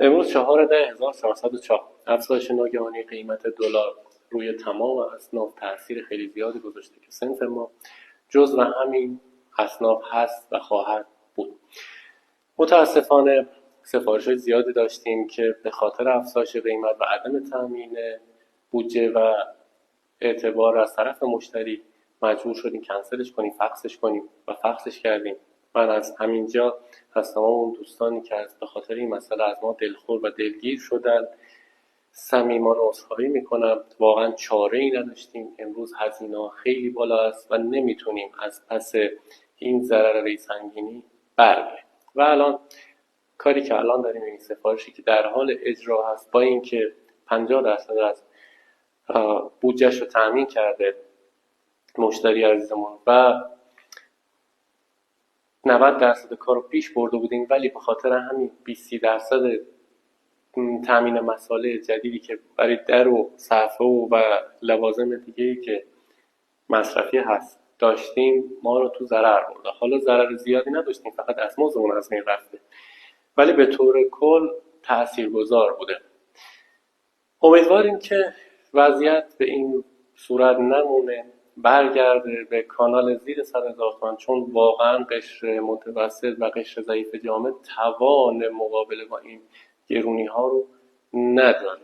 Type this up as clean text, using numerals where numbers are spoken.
امروز 4/10/1404 افزایش ناگهانی قیمت دلار روی تمام اصناف تاثیر خیلی زیادی گذاشته که صنف ما جزو همین اصناف هست و خواهد بود. متاسفانه سفارش‌های زیادی داشتیم که به خاطر افزایش قیمت و عدم تامین بودجه و اعتبار از طرف مشتری مجبور شدیم کنسلش کنیم، فکسش کنیم و فکسش کردیم. من از همینجا از تمام اون دوستانی که به خاطر این مسئله از ما دلخور و دلگیر شدن صمیمانه عذرخواهی میکنم. واقعا چاره ای نداشتیم. امروز هزینه خیلی بالا است و نمیتونیم از پس این ضرر سنگینی برگردیم. و الان کاری که الان داریم، این سفارشی که در حال اجرا هست، با اینکه 50% از بودجهش رو تامین کرده مشتری عزیزمون و 90% کار رو پیش برده بودیم، ولی به خاطر همین 20-30% تامین مسائل جدیدی که برای در و صفحه و لوازم دیگه‌ای که مصرفی هست داشتیم ما رو تو ضرر برده. حالا ضرر زیادی نداشتیم، فقط دستمزدمون از بین رفته، ولی به طور کل تاثیرگذار بوده. امیدواریم که وضعیت به این صورت نمونه، برگرده به کانال زیر 100,000 تومان، چون واقعا قشر متوسط و قشر ضعیف جامعه توان مقابله با این گرونی ها رو نداره.